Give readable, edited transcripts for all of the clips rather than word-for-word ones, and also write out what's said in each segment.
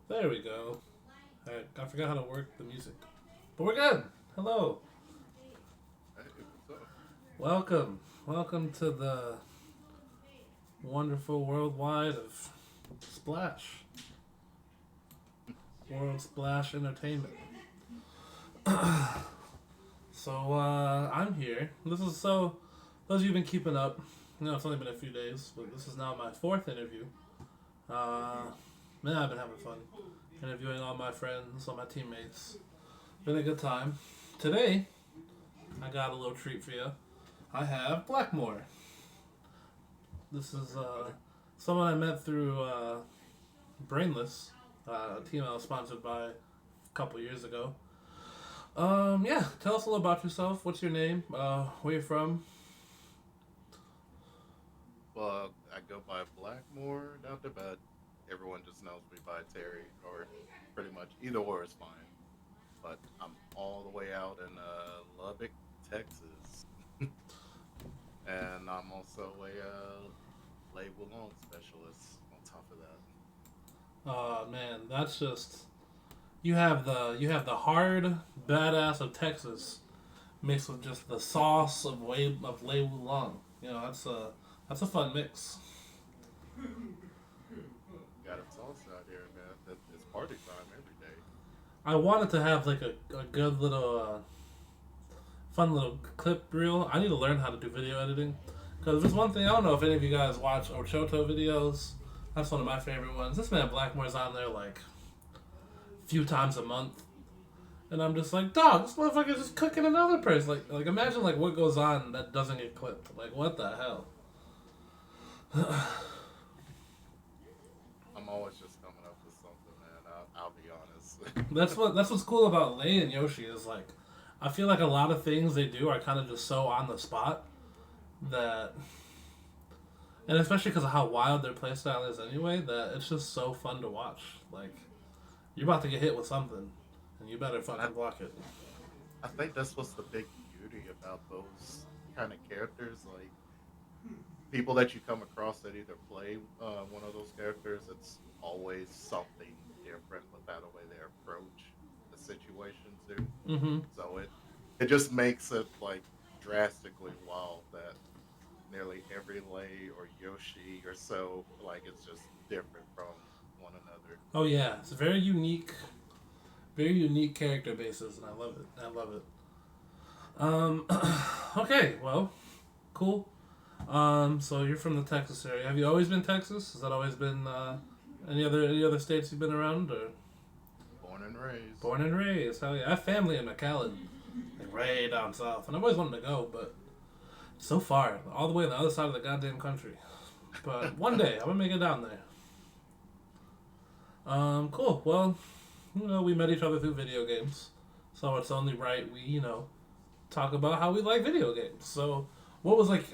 There we go. I forgot how to work the music. But we're good. Hello. Hey, what's up? Welcome. Welcome to the wonderful worldwide of Splash. World Splash Entertainment. I'm here. Those of you who've been keeping up, it's only been a few days, but this is now my fourth interview. Uh, Man, I've been having fun. Interviewing all my friends, all my teammates. Been a good time. Today, I got a little treat for you. I have Blackmore. This is Okay, buddy. someone I met through Brainless, a team I was sponsored by a couple years ago. Yeah, tell us a little about yourself. What's your name? Where you from? Well, I go by Blackmore down there, but everyone just knows me by Terry, or pretty much either or is fine. But I'm all the way out in Lubbock, Texas, and I'm also a label loan specialist on top of that. Oh man, that's just you have the hard badass of Texas mixed with just the sauce of Lei Wulong. That's a fun mix. Got it salsa out here, man. It's party time every day. I wanted to have like a good little fun little clip reel. I need to learn how to do video editing. Because there's one thing, I don't know if any of you guys watch Ochoto videos. That's one of my favorite ones. This man Blackmore's on there like a few times a month. And I'm just like, dog, this motherfucker's just cooking another person. Like imagine like what goes on that doesn't get clipped. Like what the hell? I'm always just coming up with something, man. I'll be honest. That's what's cool about Lei and Yoshi is like, I feel like a lot of things they do are kind of just so on the spot that, and especially because of how wild their playstyle is anyway, that it's just so fun to watch. Like you're about to get hit with something, and you better and I fucking block it. I think that's what's the big beauty about those kind of characters. Like people that you come across that either play one of those characters, it's always something different with how the way they approach the situation too. Mm-hmm. So it just makes it like drastically wild that nearly every Lay or Yoshi or so like it's just different from one another. Oh yeah, it's a very unique character basis, and I love it. I love it. Um, okay, well, cool. So you're from the Texas area. Have you always been Texas? Has that always been any other states you've been around or Born and raised. born and raised? Hell yeah, I have family in McAllen, like way down south, and I've always wanted to go, but so far, all the way on the other side of the goddamn country. But one day I'm gonna make it down there. Cool. Well, we met each other through video games, so it's only right we talk about how we like video games. So, what was like?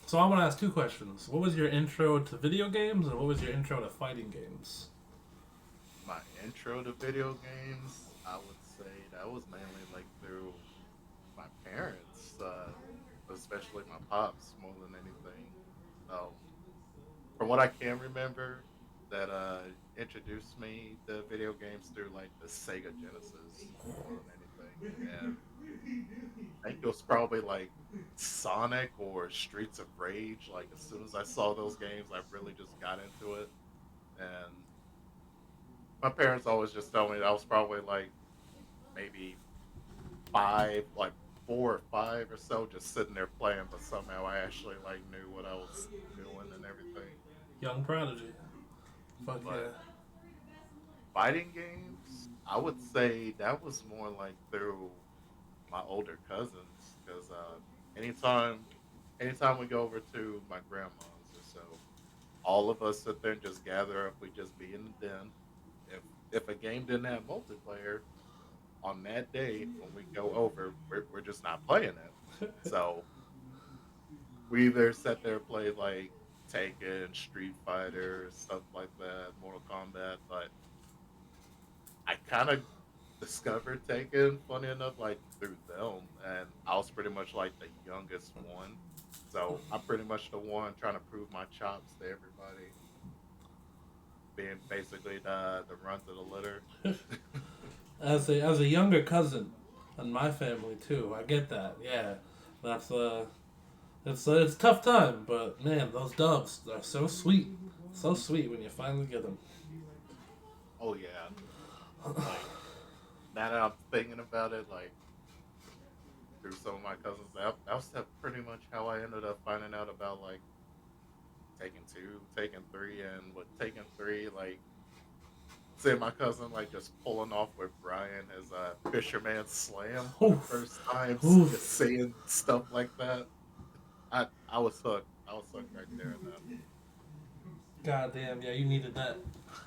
So I want to ask two questions. What was your intro to video games, and what was your intro to fighting games? My intro to video games, I would say that was mainly like through my parents, especially my pops, more than anything. Um, from what I can remember, that introduced me to video games through like the Sega Genesis more than anything, and I think it was probably like Sonic or Streets of Rage. Like as soon as I saw those games, I really just got into it, and my parents always just tell me that I was probably like maybe five, like 4 or 5 or so, just sitting there playing, but somehow I actually like knew what I was doing and everything. Young Prodigy. Fuck yeah. But fighting games, I would say that was more like through my older cousins because anytime, anytime we go over to my grandma's or so, all of us sit there and just gather up. We just be in the den. If a game didn't have multiplayer, on that day when we go over, we're just not playing it. So we either sat there and played like Taken, Street Fighter, stuff like that, Mortal Kombat. But I kind of discovered Taken, funny enough, like through them, and I was pretty much like the youngest one. So I'm pretty much the one trying to prove my chops to everybody. being basically the runt of the litter. As a younger cousin in my family too, I get that. Yeah, that's it's a tough time, but man, those dubs are so sweet when you finally get them. Oh yeah, like now that I'm thinking about it, like through some of my cousins, that's pretty much how I ended up finding out about like Taking Two, Taking Three, and with Taking Three, like seeing my cousin like just pulling off with Brian as a fisherman slam for the Oof, first time, just oof. saying stuff like that. I was hooked. I was hooked right there and then. God damn, yeah, you needed that.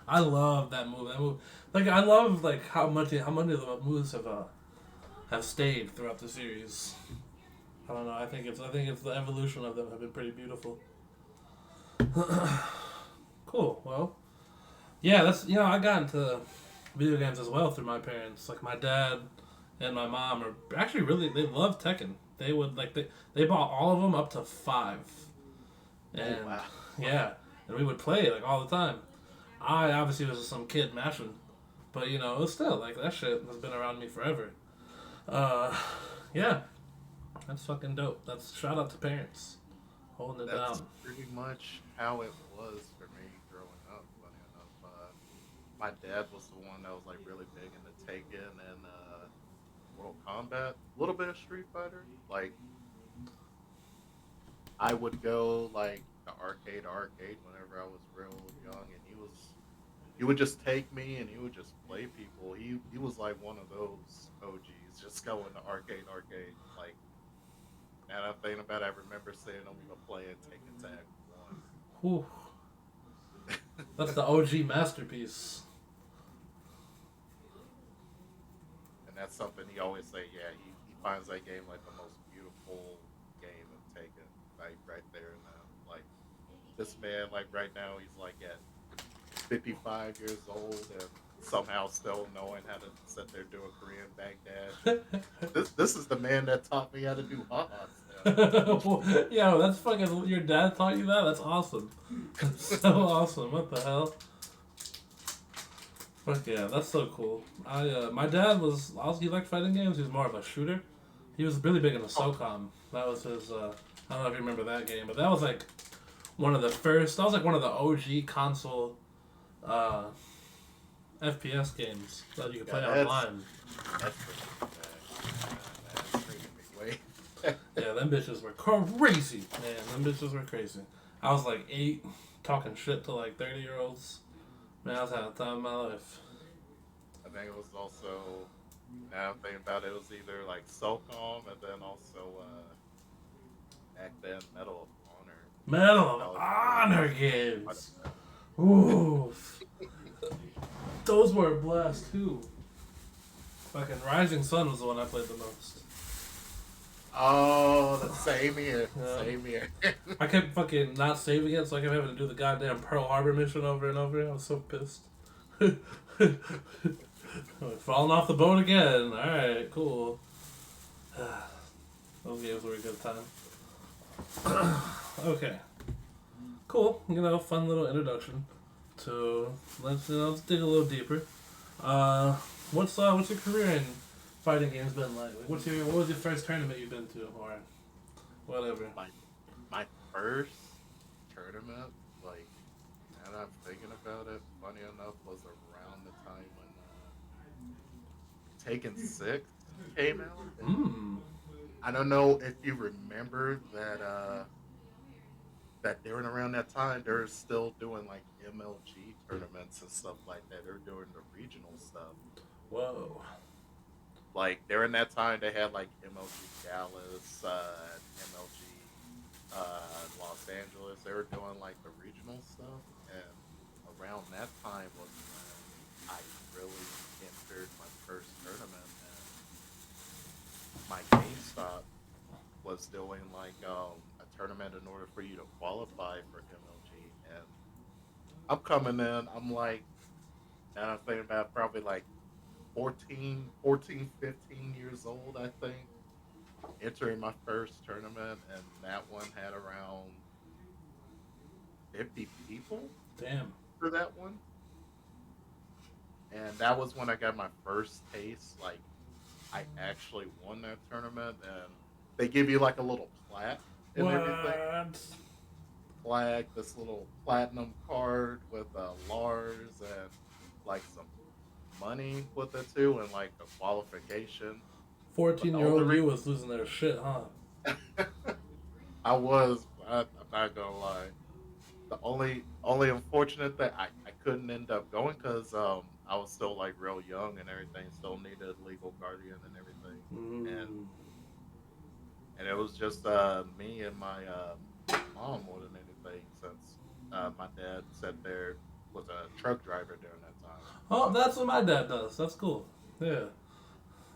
I love that move. That move, like I love like how many of the moves have stayed throughout the series. I don't know. I think it's the evolution of them have been pretty beautiful. Cool. Well, yeah, that's I got into video games as well through my parents. Like my dad and my mom are actually really they love Tekken. They would they bought all of them up to five, Oh and wow. yeah, and we would play like all the time. I obviously was just some kid mashing, but it was still like that shit has been around me forever. Uh, yeah, that's fucking dope. That's shout out to parents holding it That's down. pretty much how it was for me growing up. Funny enough, my dad was the one that was like really big into Taken and Mortal Kombat, a little bit of Street Fighter. Like I would go like the arcade whenever I was real young, and he would just take me and he would just play people. He was like one of those OGs, just going to arcade. Like now that I'm thinking about it, I remember seeing him even playing Taken Tag One. Whew, that's the OG masterpiece. And that's something he always say. Yeah, he finds that game like the most beautiful game of Taken, like right there now. Like this man, like right now, he's like at 55 years old and somehow still knowing how to sit there do a Korean backdash. And this is the man that taught me how to do ha-ha still. Yo, that's fucking. Your dad taught you that? That's awesome. That's so awesome. What the hell? Fuck yeah, that's so cool. My dad was also he liked fighting games. He was more of a shooter. He was really big into Oh, SOCOM. That was his. I don't know if you remember that game, but that was like one of the first. That was like one of the OG console uh, FPS games that you could yeah, play online. that's bringing me back. That's bringing me way. Yeah, them bitches were crazy, man. Them bitches were crazy. I was like 8, talking shit to like 30-year-olds. Man, I was having the time of my life. I think it was also now I'm thinking about it, it was either like SOCOM and then also back then Medal of Honor. Medal of That was really Honor fun. games. Ooh, those were a blast too. Fucking Rising Sun was the one I played the most. Oh, the same here. Yeah. Same here. I kept fucking not saving it, so I kept having to do the goddamn Pearl Harbor mission over and over. I was so pissed. Falling off the boat again. Alright, cool. Those games were a good time. Okay. Cool. Fun little introduction to let's dig a little deeper. Uh what's your career in fighting games been like? Like what was your first tournament you've been to or whatever? my my first tournament, like now that I'm thinking about it, funny enough, was around the time when Taken 6 came out. And Mmm. I don't know if you remember that during around that time they're still doing like MLG tournaments and stuff like that. They're doing the regional stuff. Whoa. Like during that time they had like MLG Dallas, MLG Los Angeles. They were doing like the regional stuff, and around that time was when I really entered my first tournament, and my GameStop was doing like a tournament in order for you to qualify for MLG, and I'm coming in. I'm like, and I'm thinking about probably like 15 years old, I think, entering my first tournament, and that one had around 50 people Damn. for that one. and that was when I got my first taste. Like I actually won that tournament, and they give you like a little plaque and everything. What? Plaque, this little platinum card with Lars and like some money with it too, and like a qualification. But the 14-year-old only you was losing their shit, huh? reason I'm not gonna lie. The only unfortunate thing I couldn't end up going because I was still like real young and everything, still needed legal guardian and everything, and Mm. and it was just me and my mom more than anything since my dad sat there was a truck driver during that time, Oh, that's what my dad does. That's cool. Yeah.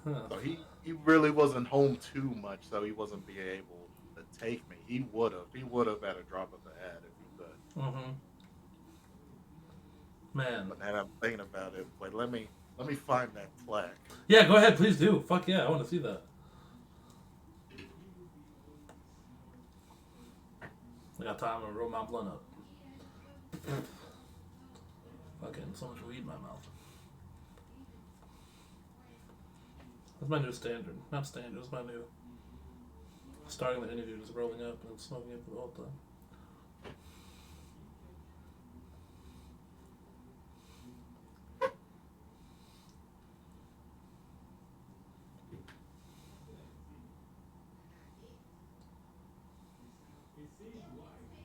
Huh. so he really wasn't home too much, so he wasn't being able to take me. He would have at a drop of a hat if he could. Mm-hmm. Man. But now I'm thinking about it. Wait, let me find that plaque. Yeah, go ahead, please do. Fuck yeah, I want to see that. I got time to roll my blunt up. Fucking so much weed in my mouth. That's my new standard. Not standard, it's my new. Starting the interview, just rolling up and smoking it for the whole time.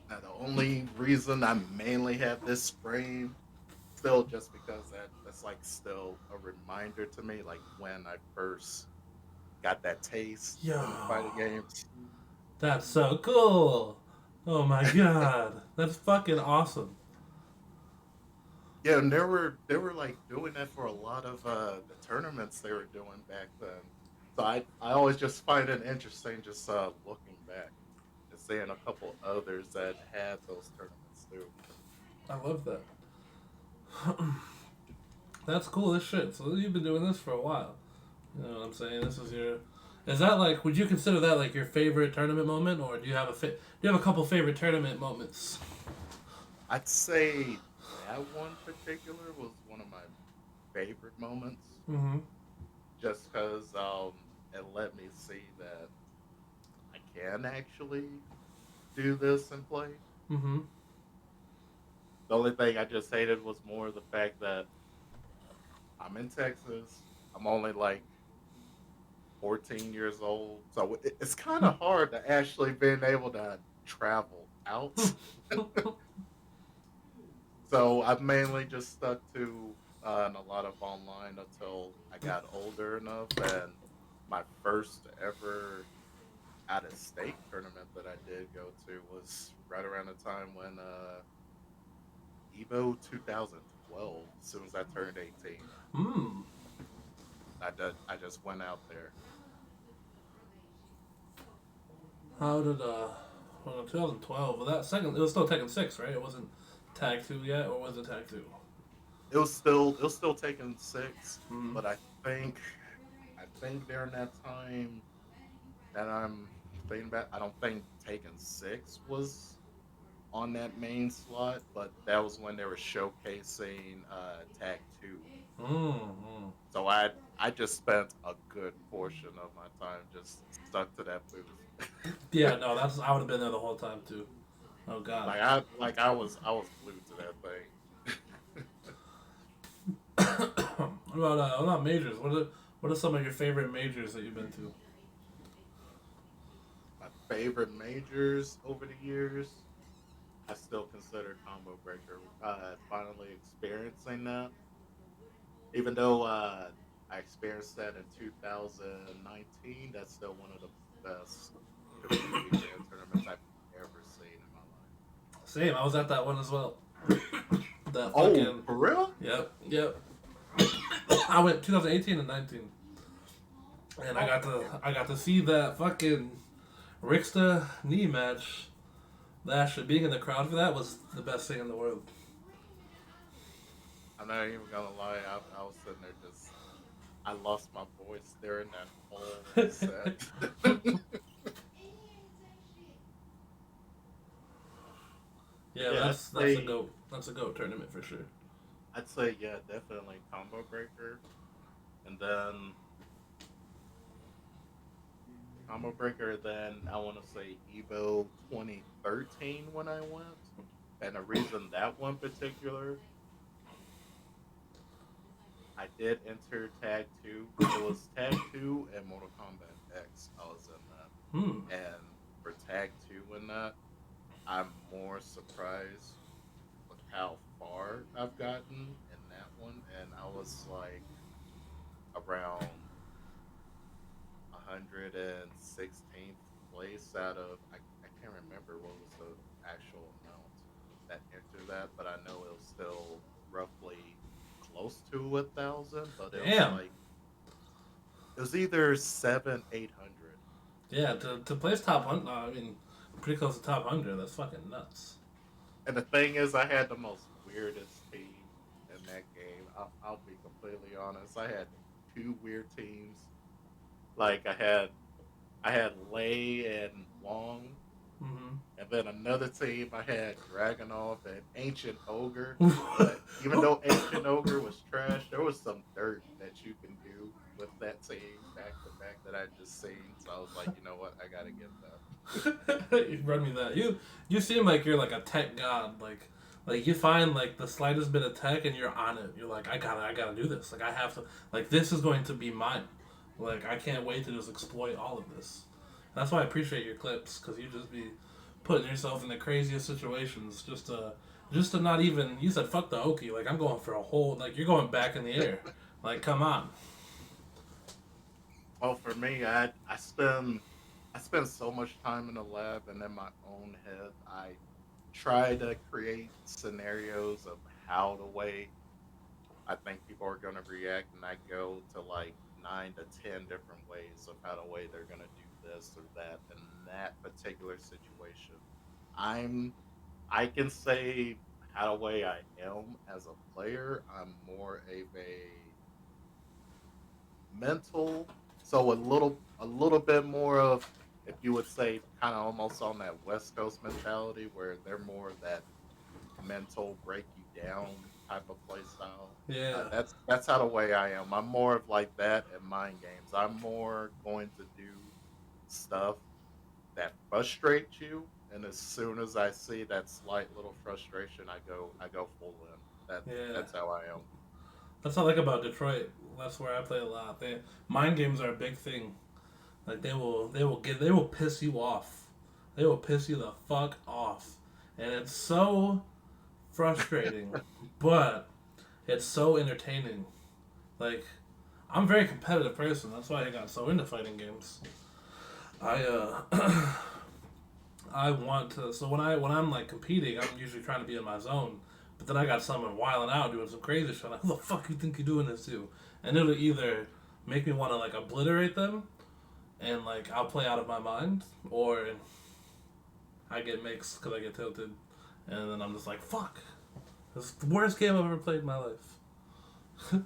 Now the only reason I mainly have this frame still just because that's like still a reminder to me, like when I first got that taste Yo, in the fighting games. that's so cool. Oh my god, that's fucking awesome. Yeah, and they were like doing that for a lot of the tournaments they were doing back then. So I always just find it interesting just looking back and seeing a couple others that had those tournaments too. I love that. That's cool as shit. So you've been doing this for a while. You know what I'm saying? This is your. Is that like? Would you consider that like your favorite tournament moment, or do you have do you have a couple favorite tournament moments? I'd say that one particular was one of my favorite moments, Mm-hmm. just because it let me see that I can actually do this and play. Mm-hmm. The only thing I just hated was more the fact that I'm in Texas. I'm only like 14 years old, so it's kind of hard to actually being able to travel out. So I've mainly just stuck to a lot of online until I got older enough, and my first ever out of state tournament that I did go to was right around the time when Evo 2012. As soon as I turned 18, mm. I just went out there. How did well, 2012. Well, that second, it was still Tekken 6, right? It wasn't Tag 2 yet, or was it Tag 2? It was still taking six, Mm. but I think during that time that I'm thinking about, I don't think Taken Six was on that main slot, but that was when they were showcasing Tag Two. Mm. So I just spent a good portion of my time just stuck to that booth. Yeah, no, that's I would have been there the whole time too. Oh God. I was glued to that thing. What about majors? What are some of your favorite majors that you've been to? My favorite majors over the years, I still consider Combo Breaker. Finally experiencing that, even though I experienced that in 2019, that's still one of the best community fan tournaments I've ever seen in my life. Same. I was at that one as well. That Oh, fucking. for real? Yep. I went 2018 and 19, and Oh, I got to see that fucking Ricksta knee match. That shit, being in the crowd for that was the best thing in the world. I'm not even gonna lie. I was sitting there just, I lost my voice during that whole set. Yeah, Yeah, I'd that's a say goat. That's a goat tournament for sure. I'd say yeah, definitely Combo Breaker, and then Combo Breaker. Then I want to say Evo 2013 when I went, and the reason that one particular, I did enter Tag Two. It was Tag Two and Mortal Kombat X. I was in Hmm. that, and for Tag Two in that, I'm more surprised with how far I've gotten in that one, and I was like around 116th place out of I can't remember what was the actual amount that entered that, but I know it was still roughly close to 1,000, but it was Damn. like it was either 700, 800 Yeah, where. to place top 100, I mean, pretty close to top 100, that's fucking nuts. And the thing is, I had the most weirdest team in that game. I'll be completely honest. I had two weird teams. Like I had Lei and Wong, and then another team I had Dragonov and Ancient Ogre. Mm-hmm. But even though Ancient Ogre was trash, there was some dirt that you can do with that team back to back that I just seen. So I was like, you know what, I gotta get that. You run me that. You seem like you're like a tech god. Like you find like the slightest bit of tech and you're on it. You're like, I gotta do this. Like I have to. Like this is going to be mine. Like I can't wait to just exploit all of this. That's why I appreciate your clips because you just be putting yourself in the craziest situations just to not even. You said fuck the Oki. Like I'm going for a whole. Like you're going back in the air. Like come on. Well, for me, I spend so much time in the lab and in my own head. I try to create scenarios of how the way I think people are going to react, and I go to like 9 to 10 different ways of how the way they're going to do this or that in that particular situation. I'm I can say how the way I am as a player. I'm more of a mental, so a little bit more of, if you would say, kind of almost on that West Coast mentality where they're more of that mental break you down type of play style. Yeah. That's how the way I am. I'm more of like that in mind games. I'm more going to do stuff that frustrates you, and as soon as I see that slight little frustration, I go full in. Yeah. That's how I am. That's what I like about Detroit. That's where I play a lot. Mind games are a big thing. Like they will piss you off. They will piss you the fuck off, and it's so frustrating, but it's so entertaining. Like I'm a very competitive person. That's why I got so into fighting games. I I want to. So when I'm like competing, I'm usually trying to be in my zone. But then I got someone wilding out doing some crazy shit. Like, who the fuck you think you're doing this to? And it'll either make me want to like obliterate them, and like I'll play out of my mind, or I get mixed because I get tilted, and then I'm just like, fuck. This is the worst game I've ever played in my life.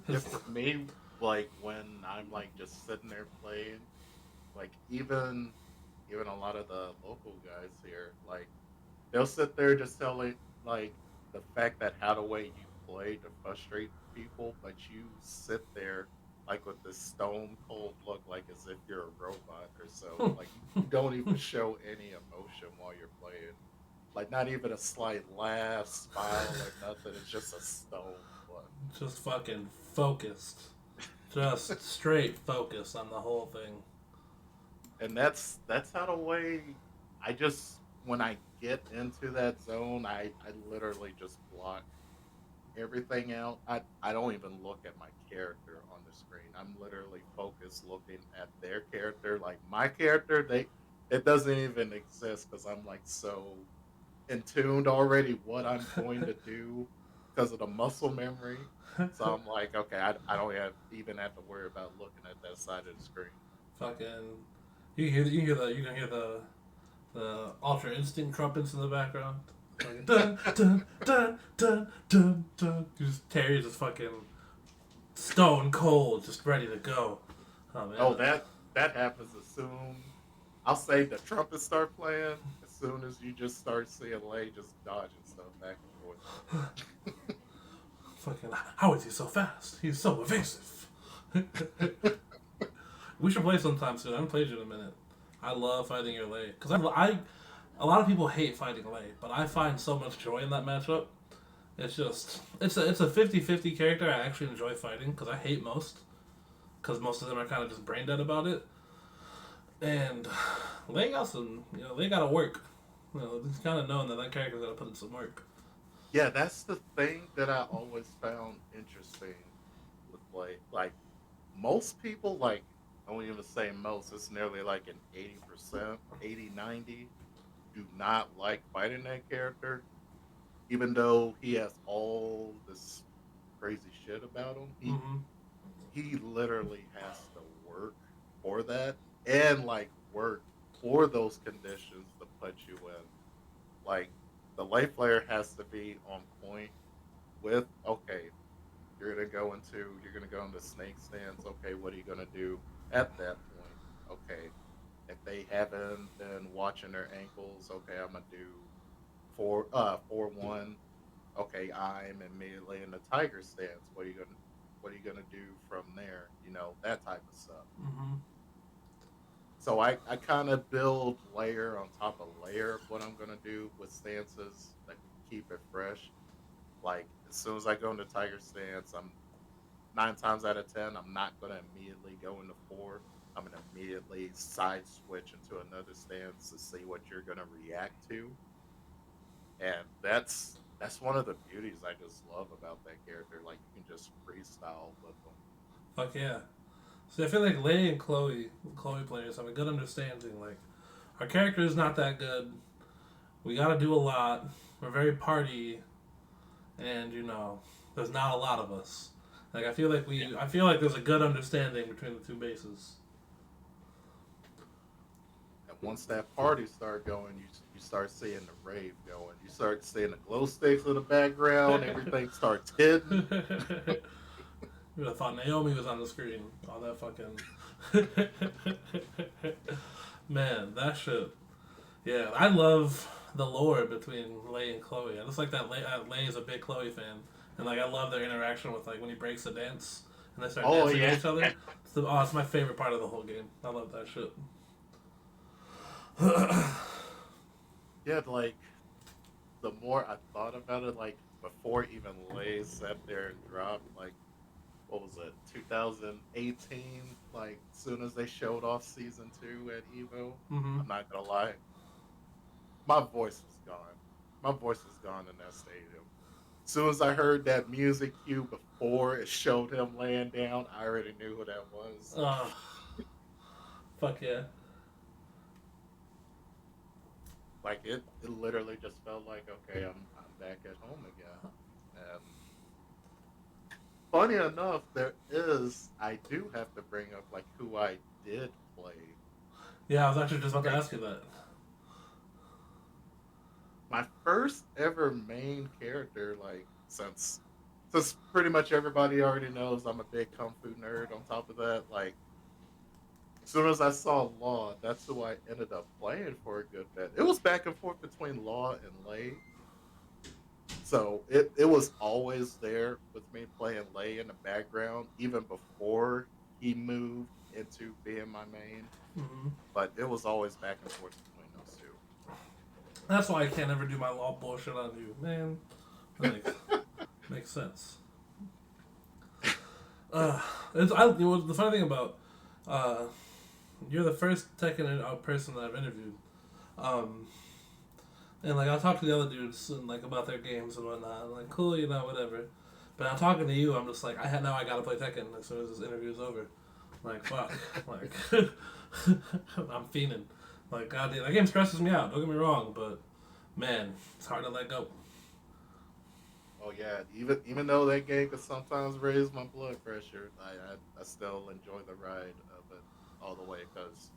Yeah, for me, like when I'm like just sitting there playing, like even a lot of the local guys here, like they'll sit there just telling like the fact that how the way you play to frustrate people, but you sit there like with this stone cold look, like as if you're a robot or so. Like you don't even show any emotion while you're playing. Like not even a slight laugh, smile, or nothing. It's just a stone look. Just fucking focused. Just straight focus on the whole thing. And that's how the way I just when I get into that zone, I literally just block everything out. I don't even look at my character on the screen. I'm literally focused looking at their character. Like my character, they it doesn't even exist because I'm like so in tuned already what I'm going to do because of the muscle memory. So I'm like, okay, I don't even have to worry about looking at that side of the screen. Fucking, you can hear the Ultra Instinct trumpets in the background. Fucking dun dun dun dun dun dun. Terry's just fucking stone cold, just ready to go. Oh man, Oh, that happens as soon. I'll say the trumpets start playing as soon as you just start seeing Lay just dodging stuff back and forth. Fucking, how is he so fast? He's so evasive. We should play sometime soon. I haven't played you in a minute. I love fighting your Lei. Because a lot of people hate fighting Lei, but I find so much joy in that matchup. It's just, it's a 50-50 character I actually enjoy fighting, because I hate most. Because most of them are kind of just brain dead about it. And Lei got some, they got to work. It's kind of knowing that that character's got to put in some work. Yeah, that's the thing that I always found interesting with like most people like I won't even say most, it's nearly like an 80%, 80, 90 do not like fighting that character, even though he has all this crazy shit about him. Mm-hmm. He literally has to work for that and like work for those conditions to put you in. Like the life player has to be on point with okay, you're gonna go into snake stance. Okay, what are you gonna do at that point? Okay, if they haven't been watching their ankles, okay, I'm gonna do 4-1. Okay, I'm immediately in the tiger stance. What are you gonna do from there? You know, that type of stuff. Mm-hmm. So I kind of build layer on top of layer of what I'm gonna do with stances that keep it fresh. Like as soon as I go into tiger stance, I'm 9 times out of 10, I'm not gonna immediately go into four. I'm gonna immediately side switch into another stance to see what you're gonna react to, and that's one of the beauties I just love about that character. Like you can just freestyle with them. Fuck yeah. See, I feel like Lei and Chloe players have a good understanding. Like, our character is not that good. We gotta do a lot. We're very party, and there's not a lot of us. Like, I feel like there's a good understanding between the two bases. And once that party start going, you start seeing the rave going. You start seeing the glow sticks in the background. Everything starts hidden. You would have thought Naomi was on the screen. All that fucking. Man, that shit. Yeah, I love the lore between Lei and Chloe. I just like that Lei is a big Chloe fan. And, like, I love their interaction with, like, when he breaks the dance and they start Oh dancing yeah, with each other. It's my favorite part of the whole game. I love that shit. yeah. Like the more I thought about it, like before even Lay sat there and dropped, like what was it, 2018? Like soon as they showed off season 2 at Evo, Mm-hmm. I'm not gonna lie, my voice was gone. My voice was gone in that stadium. As soon as I heard that music cue before it showed him laying down, I already knew who that was. Oh, fuck yeah. Like it literally just felt like okay, I'm back at home again. And funny enough, I do have to bring up like who I did play. Yeah, I was actually just about to ask you that. My first ever main character, like since pretty much everybody already knows I'm a big kung fu nerd. On top of that, like as soon as I saw Law, that's who I ended up playing for a good bit. It was back and forth between Law and Lay. So it was always there with me playing Lay in the background, even before he moved into being my main. Mm-hmm. But it was always back and forth between those That's why I can't ever do my law bullshit on you, man. That makes sense. two. The funny thing about uh, you're the first Tekken person that I've interviewed, um, and like I'll talk to the other dudes and like about their games and whatnot. I'm like, cool, whatever. But I'm talking to you. I'm just like, now I gotta play Tekken as soon as this interview's over. Like fuck, like I'm fiending. Like goddamn, that game stresses me out. Don't get me wrong, but man, it's hard to let go. Oh yeah, even though that game could sometimes raise my blood pressure, I still enjoy the ride of it all the way because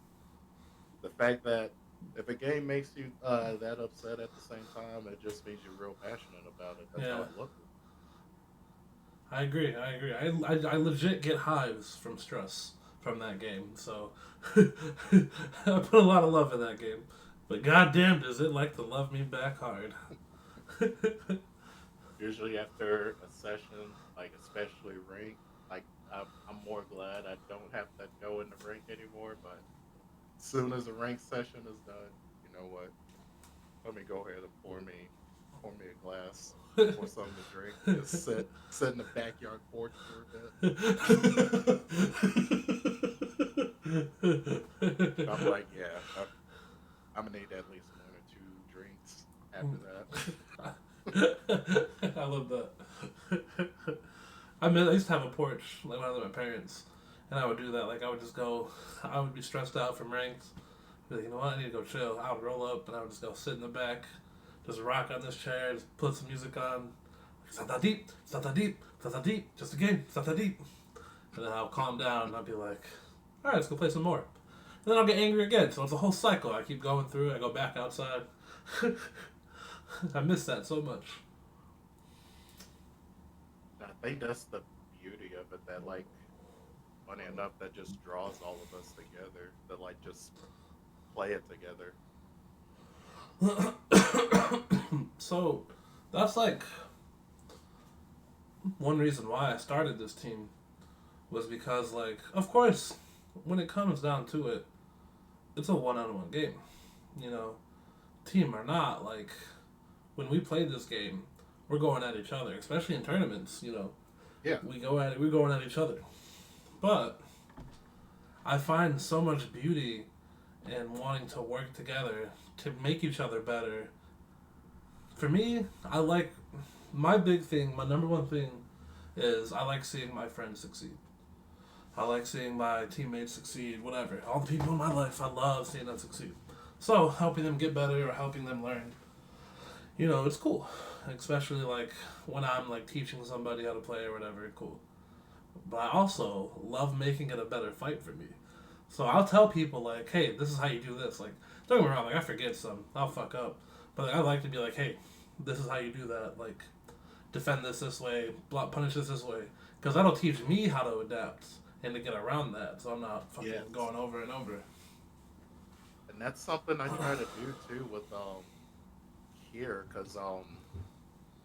the fact that if a game makes you that upset at the same time, it just means you're real passionate about it. That's how Yeah, I look at I agree. I legit get hives from stress from that game. So I put a lot of love in that game. But goddamn, does it like to love me back hard? Usually after a session, like especially rank, like I'm more glad I don't have to go in the rank anymore. But as soon as the rank session is done, you know what? Let me go ahead and pour me a glass, pour something to drink, and just sit in the backyard porch for a bit. I'm like, yeah, I'm gonna need at least one or two drinks after I love that. I used to have a porch like when I was with my parents, and I would do that. Like I would just go. I would be stressed out from ranks. Be like, you know what? I need to go chill. I would roll up and I would just go sit in the back, just rock on this chair, just put some music on. It's not that deep. It's not that deep. It's not that deep. Just a game. It's not that deep. And then I'll calm down and I'll be like, all right, let's go play some more. And then I'll get angry again. So it's a whole cycle. I keep going through. I go back outside. I miss that so much. that. I think that's the beauty of it. That like, funny enough, that just draws all of us together. That like just play it together. So that's like one reason why I started this team was because like of course when it comes down to it, it's a one-on-one game. You know, team or not, like when we play this game, we're going at each other, especially in tournaments. You know, Yeah, we're going at each other. But I find so much beauty in wanting to work together to make each other better. For me, I like my big thing, my number one thing is I like seeing my friends succeed. I like seeing my teammates succeed, whatever. All the people in my life, I love seeing them succeed. So, helping them get better or helping them learn, it's cool. Especially like when I'm like teaching somebody how to play or whatever, cool. But I also love making it a better fight for me. So I'll tell people like, hey, this is how you do this. Like, don't get me wrong, like I forget some, I'll fuck up, but like, I like to be like, hey, this is how you do that. Like, defend this way, block, punish this way, because that'll teach me how to adapt and to get around that. So I'm not fucking yes, going over and over. and that's something I try to do too with here, because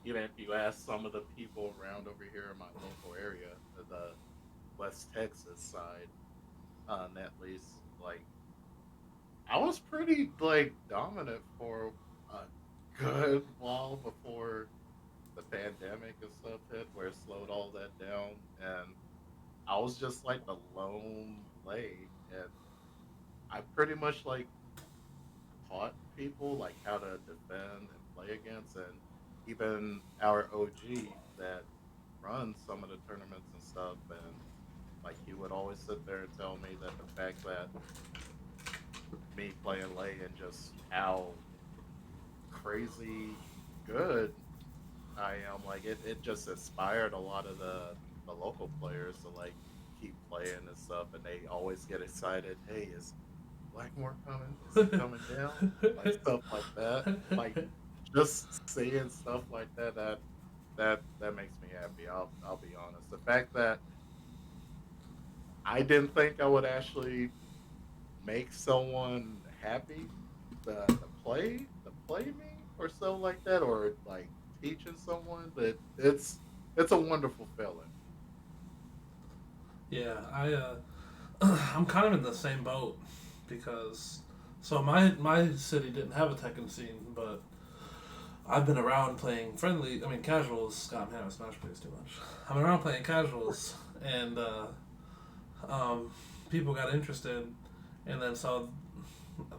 even if you ask some of the people around over here in my local area, the West Texas side, at least, like I was pretty like dominant for a good while before the pandemic and stuff hit, where it slowed all that down, and I was just like the lone blade, and I pretty much like taught people like how to defend and play against, and even our OG that runs some of the tournaments and stuff, and like he would always sit there and tell me that the fact that me playing lay and just how crazy good I am, like it just inspired a lot of the local players to like keep playing and stuff, and they always get excited. Hey, is Blackmore coming? Is he coming down? Like stuff like that. Like just seeing stuff like that, that makes me happy. I'll be honest. The fact that I didn't think I would actually make someone happy to play me or so like that, or like teaching someone, that it's a wonderful feeling. Yeah, I'm kind of in the same boat because so my city didn't have a Tekken scene, but I've been around playing friendly. I mean, casuals. God, man, I Smash plays too much. I'm around playing casuals, and um, people got interested, and then so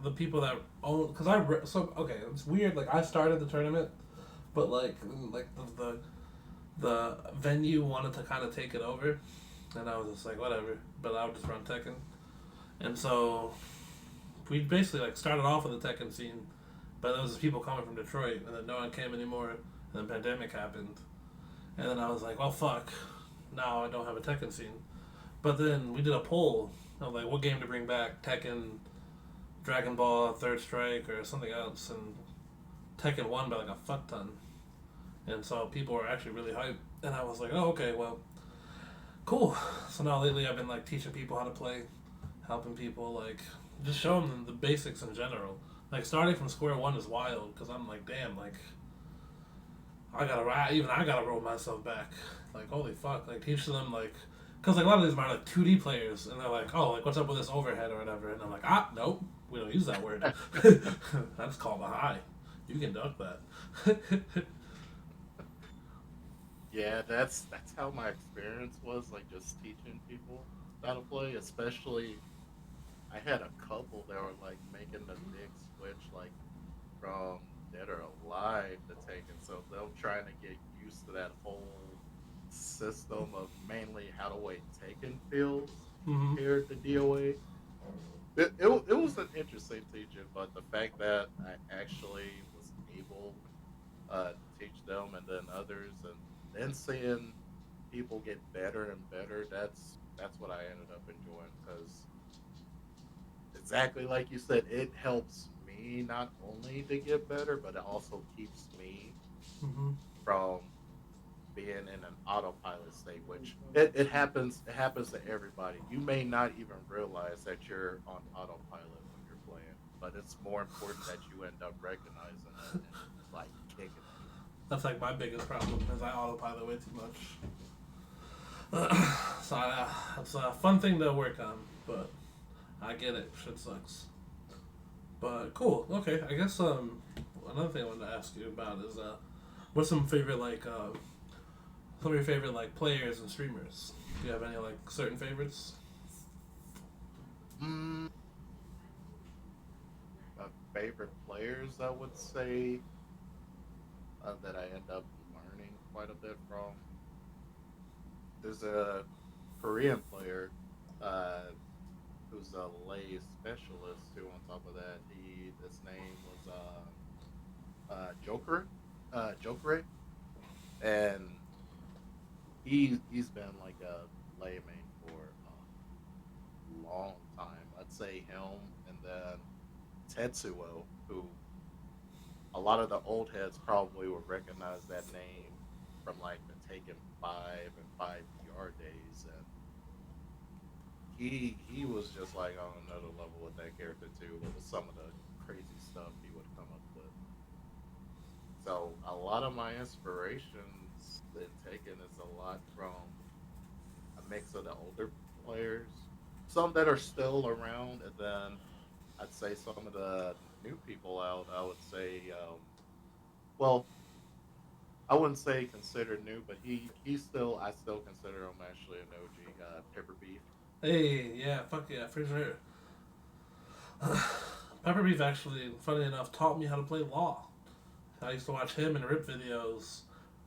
the people that own because so okay, it's weird. Like I started the tournament, but like the venue wanted to kind of take it over, and I was just like whatever. But I would just run Tekken, and so we basically like started off with the Tekken scene, but there was people coming from Detroit, and then no one came anymore, and then pandemic happened, and then I was like, well, fuck, now I don't have a Tekken scene. But then we did a poll of like what game to bring back, Tekken, Dragon Ball, Third Strike, or something else, and Tekken won by like a fuck ton, and so people were actually really hyped, and I was like, oh, okay, well, cool. So now lately I've been like teaching people how to play, helping people like just showing them the basics in general. Like starting from square one is wild because I'm like, damn, like I gotta roll myself back. Like, holy fuck! Like, teach them like, cause like a lot of these are like 2D players, and they're like, oh, like what's up with this overhead or whatever, and I'm like, nope, we don't use that word. That's called a high. You can duck that. Yeah, that's how my experience was, like just teaching people how to play. Especially, I had a couple that were like making the big switch, like from Dead or Alive to Taken. So they're trying to get used to that whole system of mainly how the way Taken feels Hmm. compared to DOA. It was an interesting teaching, but the fact that I actually was able to teach them and then others, and then seeing people get better and better, that's what I ended up enjoying because exactly like you said, it helps me not only to get better, but it also keeps me Hmm. from being in an autopilot state, which it happens to everybody. You may not even realize that you're on autopilot when you're playing, but it's more important that you end up recognizing it and like kicking it. That's like my biggest problem is I autopilot way too much. So it's a fun thing to work on, but I get it. Shit sucks. But cool. Okay, I guess another thing I wanted to ask you about is what's some of your favorite like players and streamers? Do you have any like certain favorites? Mm, my favorite players, I would say, that I end up learning quite a bit from. There's a Korean player uh, who's a lay specialist who, on top of that, his name was Joker, Joker, and he's been like a lay main for a long time. I'd say him, and then Tetsuo, who a lot of the old heads probably would recognize that name from like the Taken 5 and 5 VR days, and he was just like on another level with that character too, with some of the crazy stuff he would come up with. So a lot of my inspirations in Taken is a lot from a mix of the older players, some that are still around, and then I'd say some of the new people out. I would say, well, I wouldn't say considered new, but he's still I still consider him actually an OG. Pepper Beef. Hey, yeah, fuck yeah, for sure. Pepper Beef actually, funny enough, taught me how to play Law. I used to watch him and Rip videos,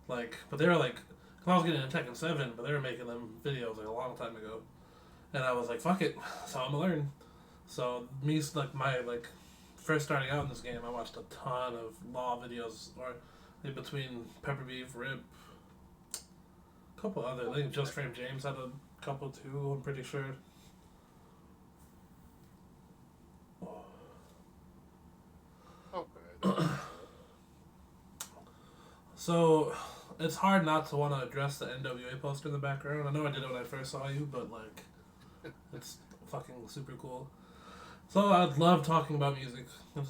like, but they were like, cause I was getting into Tekken 7, but they were making them videos like a long time ago, and I was like, fuck it, so I'm gonna learn. So me like my like first starting out in this game, I watched a ton of Law videos, or in between Pepper Beef, Rip, a couple other. I think Just Frame James had a couple too. I'm pretty sure. Okay, that makes sense. So it's hard not to want to address the NWA poster in the background. I know I did it when I first saw you, but like, it's fucking super cool. So I love talking about music.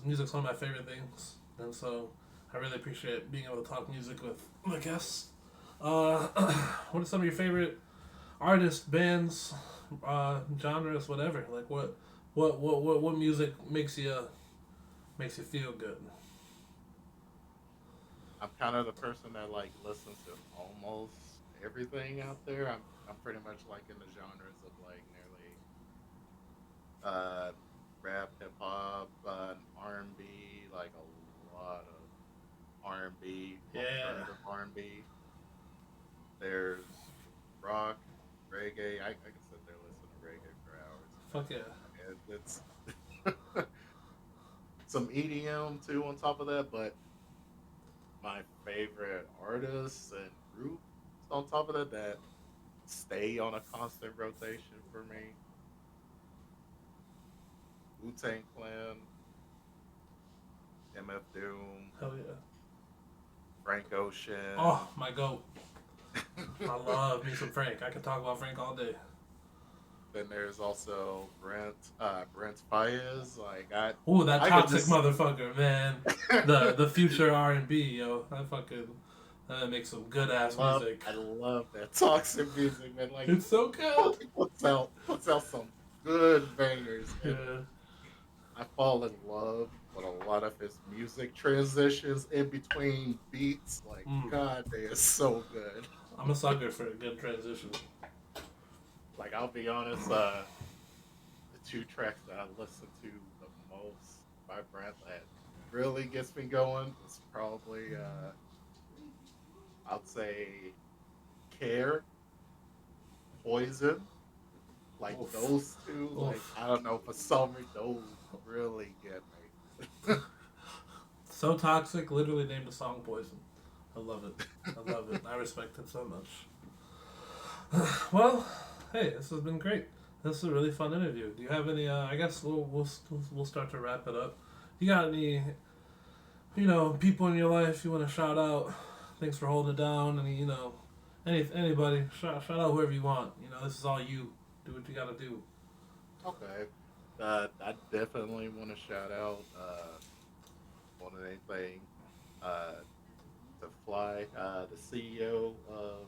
Music's one of my favorite things, and so I really appreciate being able to talk music with the guests. What are some of your favorite artists, bands, genres, whatever? Like what music makes you feel good? I'm kind of the person that like listens to almost everything out there. I'm pretty much like in the genres of like nearly uh rap, hip hop, R&B, like a lot of R&B, Yeah, alternative R&B. There's rock, reggae. I can sit there listening to reggae for hours. fuck yeah. It's some EDM too on top of that, but my favorite artists and groups on top of that that stay on a constant rotation for me. Wu-Tang Clan, MF Doom, Hell yeah. Frank Oh Ocean. my goat. I love me some Frank. I could talk about Frank all day. Then there's also Brent Fayez. Like Ooh, that I could toxic just motherfucker, man. The future R and B, yo. and make some good ass music. I love that toxic music, man. Like It's so good. he puts out some good bangers, and Yeah. I fall in love with a lot of his music transitions in between beats. Like Mm. God, they are so good. I'm a sucker for a good transition. Like I'll be honest, the two tracks that I listen to the most by Brent that really gets me going is probably I'd say Care, Poison. Like Oof. those two, like Oof. I don't know, for some reason those really get me. So toxic, literally named the song Poison. I love it. I love it. I respect it so much. Well, hey, this has been great. This is a really fun interview. Do you have any? I guess we'll start to wrap it up. You got any? People in your life you want to shout out? Thanks for holding it down. Anybody shout out whoever you want. This is all you. Do what you gotta do. Okay. I definitely want to shout out more than anything uh, to Fly, the CEO of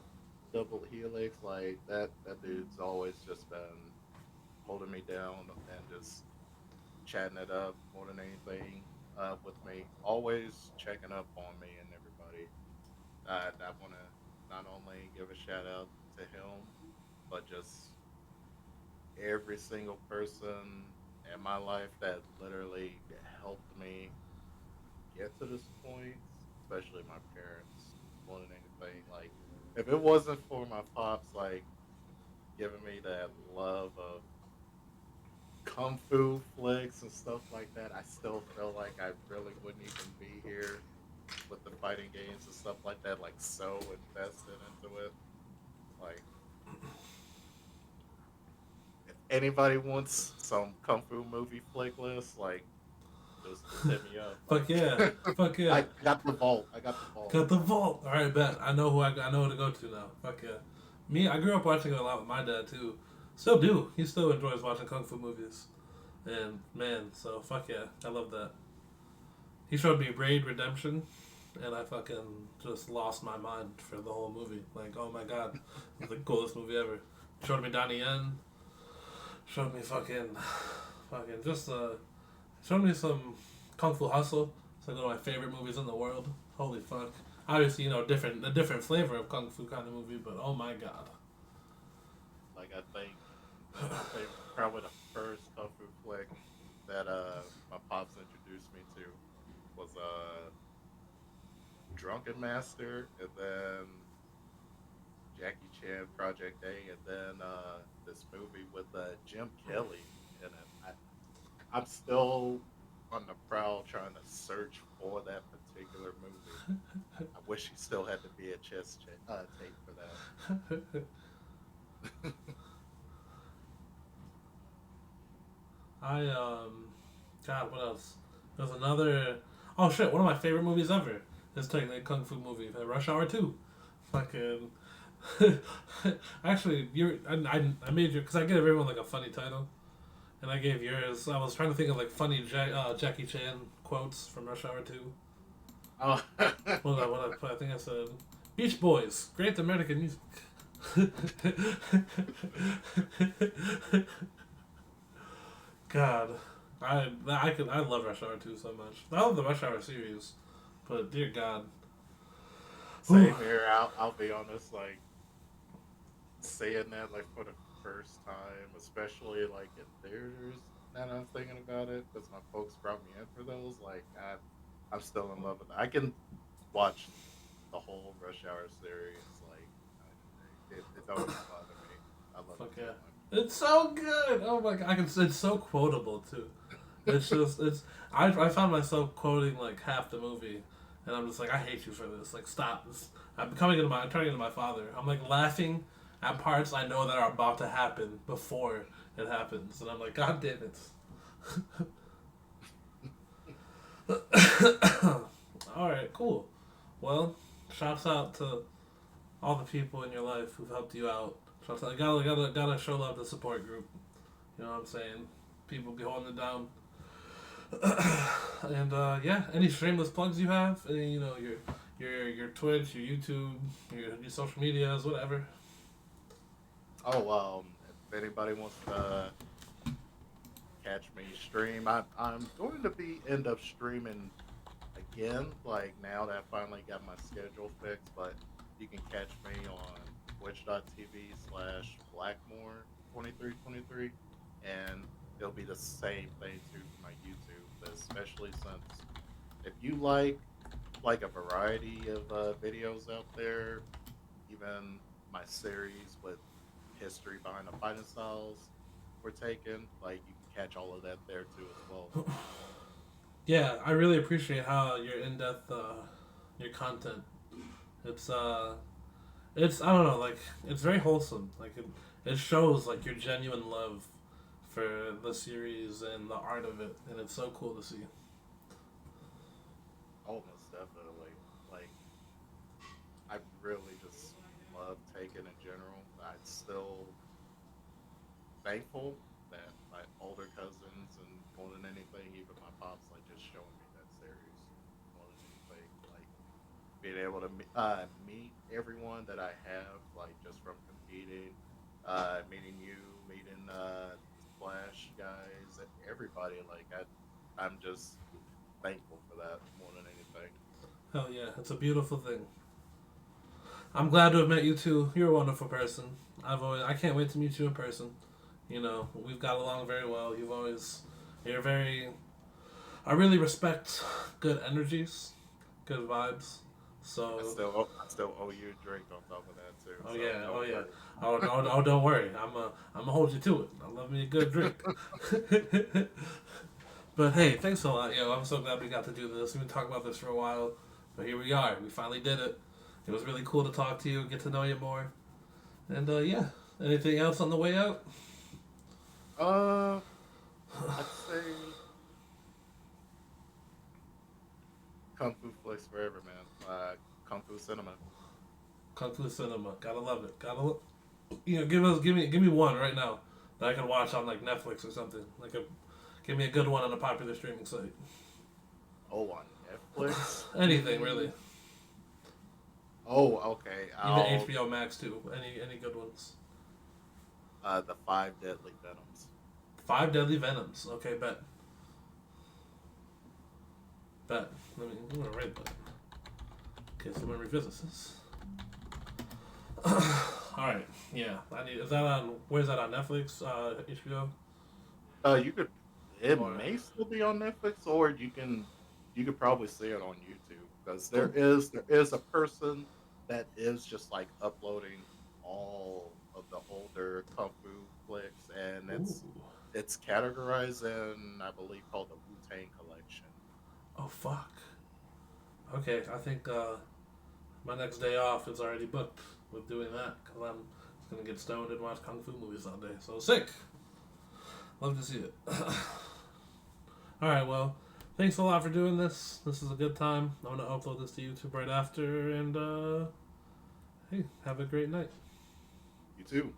Double Helix. Like that dude's always just been holding me down and just chatting it up more than anything with me. Always checking up on me and everybody. I want to not only give a shout out to him, but just every single person in my life that literally helped me get to this point, especially my parents more than anything. Like, if it wasn't for my pops, like, giving me that love of kung fu flicks and stuff like that, I still feel like I really wouldn't even be here with the fighting games and stuff like that, like, so invested into it. Like, if anybody wants some kung fu movie flick list, like, just hit me up. Fuck Like, yeah. Fuck yeah. I got the vault. I got the vault. Got the vault. All right, bet. I know who to go to now. Fuck yeah. Me, I grew up watching it a lot with my dad too. Still do. He still enjoys watching kung fu movies. And man, so fuck yeah, I love that. He showed me Raid Redemption, and I fucking just lost my mind for the whole movie. Like, oh my god, it's the coolest movie ever. Showed me Donnie Yen. Showed me fucking just showed me some Kung Fu Hustle. It's like one of my favorite movies in the world. Holy fuck. Obviously, a different flavor of kung fu kind of movie, but oh my god. Like, I think probably the first kung fu flick that my pops introduced me to was Drunken Master, and then Jackie Chan Project A, and then this movie with Jim Kelly in it. I'm still on the prowl trying to search for that particular movie. I wish he still had the VHS tape for that. I God, what else? There's another. Oh shit! One of my favorite movies ever is technically a kung fu movie. Rush Hour 2. Fucking. Actually, I made your because I gave everyone like a funny title, and I gave yours. I was trying to think of like funny Jackie Chan quotes from Rush Hour 2. Oh, What I put? I think I said Beach Boys, great American music. God, I love Rush Hour 2 so much. I love the Rush Hour series, but dear God. same here. I'll be honest. Like saying that like for the first time, especially like in theaters. Now that I'm thinking about it, because my folks brought me in for those. Like I'm still in love with it. I can watch the whole Rush Hour series like night and day. It don't even bother me. I love Fuck it so yeah. much. It's so good. Oh my god, it's so quotable too. It's just it's I found myself quoting like half the movie, and I'm just like I hate you for this. Like stop. I'm turning into my father. I'm like laughing at parts I know that are about to happen before it happens, and I'm like God damn it. All right, cool. Well, shouts out to all the people in your life who've helped you out. Shouts out, gotta show love to the support group. You know what I'm saying? People be holding it down. And yeah, any shameless plugs you have? Any, your your Twitch, your YouTube, your social medias, whatever. Oh, if anybody wants to catch me stream, I'm going to be end up streaming again. Like now that I finally got my schedule fixed, but you can catch me on twitch.tv/Blackmore 2323, and it'll be the same thing too for my YouTube, especially since if you like a variety of videos out there, even my series with history behind the fighting styles we're taking, like you can catch all of that there too as well. Yeah, I really appreciate how your in depth your content. It's it's I don't know, like it's very wholesome. Like it shows like your genuine love for the series and the art of it, and it's so cool to see. Almost definitely. Like I really just love taking in general. I'm still thankful that my older cousins and more than anything, even my pops, like just showing me that series more than anything. Like being able to meet everyone that I have, like just from competing, meeting you, meeting Splash guys, everybody. Like I'm just thankful for that more than anything. Hell yeah, it's a beautiful thing. I'm glad to have met you too. You're a wonderful person. I can't wait to meet you in person. You know, we've got along very well. You're very. I really respect good energies, good vibes. So, I still owe you a drink on top of that too. oh So yeah, oh don't yeah. worry. Oh, don't worry. I'm gonna hold you to it. I love me a good drink. But hey, thanks a lot. Yo, I'm so glad we got to do this. We've been talking about this for a while, but here we are. We finally did it. It was really cool to talk to you, get to know you more, and yeah. Anything else on the way out? Uh, I'd say Kung Fu flicks forever, man. Kung Fu cinema. Kung Fu Cinema. Gotta love it. Give me one right now that I can watch on like Netflix or something. Give me a good one on a popular streaming site. Oh, on Netflix. Anything really. Oh, okay. Even I'll HBO Max too. Any good ones. the Five Deadly Venoms. Five Deadly Venoms. Okay, bet. Bet. I'm gonna write that. Okay, so I'm gonna revisit this. All right. Yeah. Is that on? Where's that on Netflix? HBO. You could. It Or may still be on Netflix, or you could probably see it on YouTube because cool. there is a person that is just like uploading all of the older kung fu flicks, and Ooh. it's categorized in I believe called the Wu Tang Collection. Oh fuck. Okay, I think my next day off is already booked with doing that because I'm just gonna get stoned and watch kung fu movies all day. So sick. Love to see it. All right, well, thanks a lot for doing this. This is a good time. I'm gonna upload this to YouTube right after, and hey, have a great night. You too.